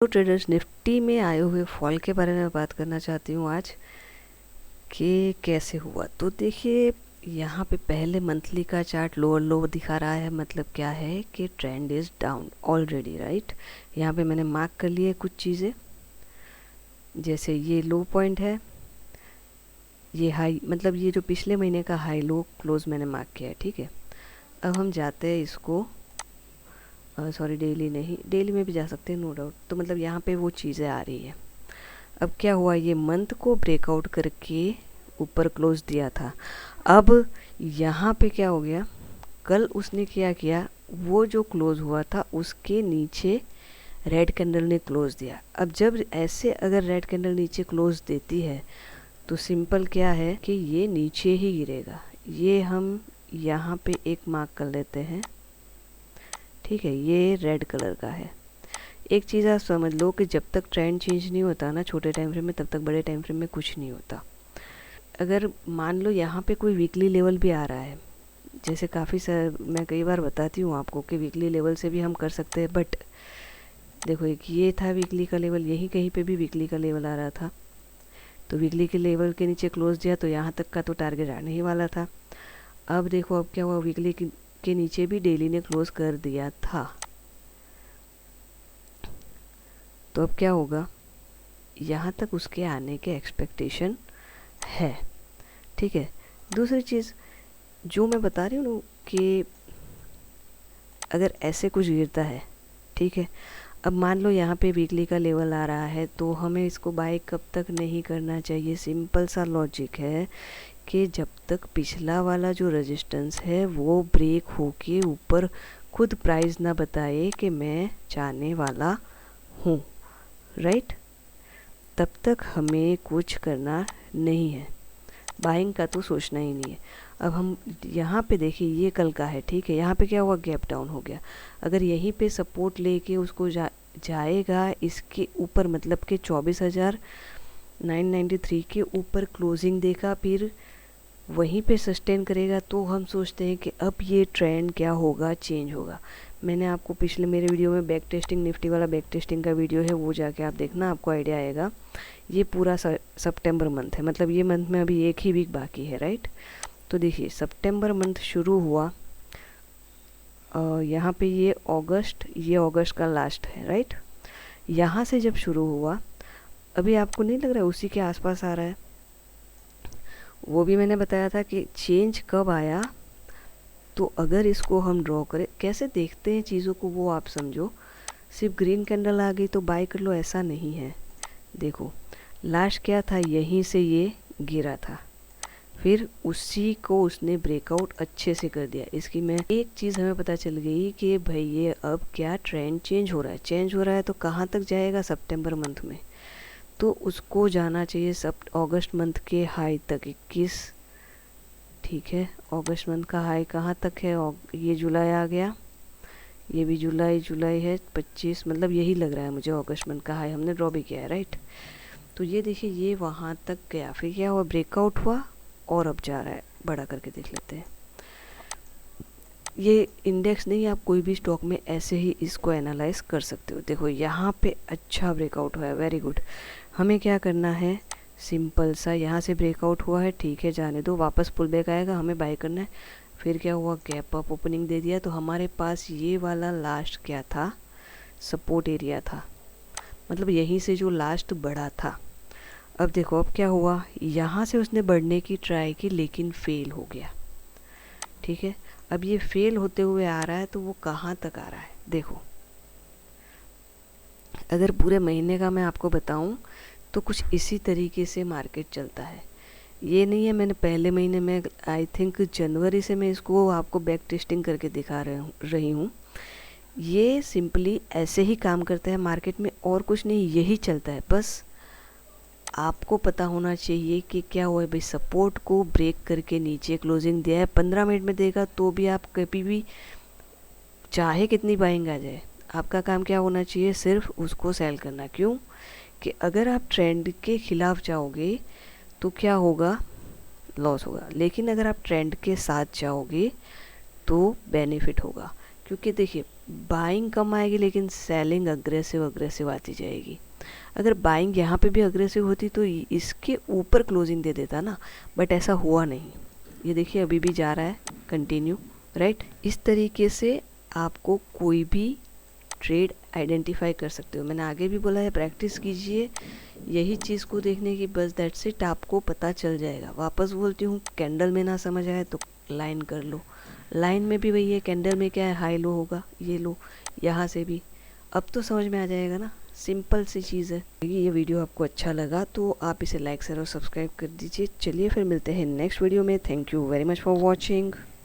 तो traders, Nifty में आए हुए फॉल के बारे में बात करना चाहती हूँ आज कि कैसे हुआ। तो देखिए, यहाँ पे पहले मंथली का चार्ट लोअर लो दिखा रहा है, मतलब क्या है कि trend is down already, right. यहाँ पे मैंने मार्क कर लिए कुछ चीज़ें, जैसे ये लो पॉइंट है, ये हाई, मतलब ये जो पिछले महीने का हाई लो क्लोज मैंने मार्क किया है, ठीक है। अब हम जाते हैं इसको, सॉरी डेली नहीं, डेली में भी जा सकते हैं नो डाउट। तो मतलब यहाँ पे वो चीज़ें आ रही है। अब क्या हुआ, ये मंथ को ब्रेकआउट करके ऊपर क्लोज दिया था। अब यहाँ पे क्या हो गया, कल उसने क्या किया, वो जो क्लोज हुआ था उसके नीचे रेड कैंडल ने क्लोज दिया। अब जब ऐसे अगर रेड कैंडल नीचे क्लोज देती है तो सिंपल क्या है कि ये नीचे ही गिरेगा। ये हम यहाँ पे एक मार्क कर लेते हैं, ठीक है, ये रेड कलर का है। एक चीज़ आप समझ लो कि जब तक ट्रेंड चेंज नहीं होता ना छोटे टाइम फ्रेम में, तब तक बड़े टाइम फ्रेम में कुछ नहीं होता। अगर मान लो यहाँ पे कोई वीकली लेवल भी आ रहा है, जैसे मैं कई बार बताती हूँ आपको कि वीकली लेवल से भी हम कर सकते हैं, बट देखो एक ये था वीकली का लेवल, यही कहीं पे भी वीकली का लेवल आ रहा था, तो वीकली के लेवल के नीचे क्लोज दिया तो यहाँ तक का तो टारगेट आने ही वाला था। अब देखो अब क्या हुआ, वीकली के नीचे भी डेली ने क्लोज कर दिया था। तो अब क्या होगा, यहाँ तक उसके आने के एक्सपेक्टेशन है, ठीक है। दूसरी चीज़ जो मैं बता रही हूँ कि अगर ऐसे कुछ गिरता है, ठीक है, अब मान लो यहाँ पे वीकली का लेवल आ रहा है, तो हमें इसको बाय कब तक नहीं करना चाहिए। सिंपल सा लॉजिक है कि जब तक पिछला वाला जो रेजिस्टेंस है वो ब्रेक होके ऊपर खुद प्राइस ना बताए कि मैं जाने वाला हूँ, राइट, तब तक हमें कुछ करना नहीं है, बाइंग का तो सोचना ही नहीं है। अब हम यहाँ पे देखिए, ये कल का है, ठीक है, यहाँ पे क्या हुआ, गैप डाउन हो गया। अगर यहीं पे सपोर्ट लेके उसको जाएगा इसके ऊपर, मतलब कि 24,993 के ऊपर क्लोजिंग देखा, फिर वहीं पे सस्टेन करेगा, तो हम सोचते हैं कि अब ये ट्रेंड क्या होगा, चेंज होगा। मैंने आपको पिछले मेरे वीडियो में बैक टेस्टिंग, निफ्टी वाला बैक टेस्टिंग का वीडियो है, वो जाके आप देखना, आपको आइडिया आएगा। ये पूरा सितंबर मंथ है, मतलब ये मंथ में अभी एक ही वीक बाकी है, राइट। तो देखिए सितंबर मंथ शुरू हुआ, यहाँ पे ये अगस्त का लास्ट है, राइट। यहाँ से जब शुरू हुआ, अभी आपको नहीं लग रहा है उसी के आसपास आ रहा है। वो भी मैंने बताया था कि चेंज कब आया। तो अगर इसको हम ड्रॉ करें, कैसे देखते हैं चीज़ों को वो आप समझो। सिर्फ ग्रीन कैंडल आ गई तो बाय कर लो, ऐसा नहीं है। देखो लास्ट क्या था, यहीं से ये गिरा था, फिर उसी को उसने ब्रेकआउट अच्छे से कर दिया। इसकी मैं एक चीज़ हमें पता चल गई कि भाई ये अब क्या ट्रेंड चेंज हो रहा है, तो कहाँ तक जाएगा, सितंबर मंथ में, तो उसको जाना चाहिए अगस्त मंथ के हाई तक 21, ठीक है। अगस्त मंथ का हाई कहाँ तक है, ये जुलाई आ गया, ये भी जुलाई है 25, मतलब यही लग रहा है मुझे, अगस्त मंथ का हाई हमने ड्रॉ भी किया है, राइट। तो ये देखिए ये वहाँ तक गया, फिर क्या हुआ, ब्रेकआउट हुआ और अब जा रहा है। बड़ा करके देख लेते हैं। ये इंडेक्स नहीं, आप कोई भी स्टॉक में ऐसे ही इसको एनालाइज कर सकते हो। देखो यहाँ पे अच्छा ब्रेकआउट हुआ है, वेरी गुड। हमें क्या करना है, सिंपल सा, यहाँ से ब्रेकआउट हुआ है, ठीक है, जाने दो, वापस पुल बैक आएगा, हमें बाय करना है। फिर क्या हुआ, गैप अप ओपनिंग दे दिया, तो हमारे पास ये वाला लास्ट क्या था, सपोर्ट एरिया था, मतलब यहीं से जो लास्ट बढ़ा था। अब देखो अब क्या हुआ, यहाँ से उसने बढ़ने की ट्राई की लेकिन फेल हो गया, ठीक है। अब ये फेल होते हुए आ रहा है, तो वो कहाँ तक आ रहा है, देखो अगर पूरे महीने का मैं आपको बताऊं तो कुछ इसी तरीके से मार्केट चलता है। ये नहीं है, मैंने पहले महीने में आई थिंक जनवरी से मैं इसको आपको बैक टेस्टिंग करके दिखा रही हूँ। ये सिंपली ऐसे ही काम करता है मार्केट में, और कुछ नहीं, यही चलता है। बस आपको पता होना चाहिए कि क्या हुआ है भाई, सपोर्ट को ब्रेक करके नीचे क्लोजिंग दिया है, 15 मिनट में देगा तो भी आप कभी भी चाहे कितनी बाइंग आ जाए, आपका काम क्या होना चाहिए, सिर्फ उसको सेल करना। क्यों कि अगर आप ट्रेंड के खिलाफ जाओगे तो क्या होगा, लॉस होगा, लेकिन अगर आप ट्रेंड के साथ जाओगे तो बेनिफिट होगा। क्योंकि देखिए बाइंग कम आएगी लेकिन सेलिंग अग्रेसिव आती जाएगी। अगर बाइंग यहाँ पे भी अग्रेसिव होती तो इसके ऊपर क्लोजिंग दे देता ना, बट ऐसा हुआ नहीं। ये देखिए अभी भी जा रहा है कंटिन्यू, राइट। इस तरीके से आपको कोई भी ट्रेड आइडेंटिफाई कर सकते हो। मैंने आगे भी बोला है प्रैक्टिस कीजिए यही चीज़ को देखने की, बस दैट्स इट, आपको पता चल जाएगा। वापस बोलती हूँ, कैंडल में ना समझ आए तो लाइन कर लो। लाइन में भी वही है, कैंडल में क्या है, हाई लो होगा, ये लो, यहाँ से भी। अब तो समझ में आ जाएगा ना, सिंपल सी चीज़ है। ये वीडियो आपको अच्छा लगा तो आप इसे लाइक शेयर और सब्सक्राइब कर दीजिए। चलिए फिर मिलते हैं नेक्स्ट वीडियो में। Thank you very much for watching.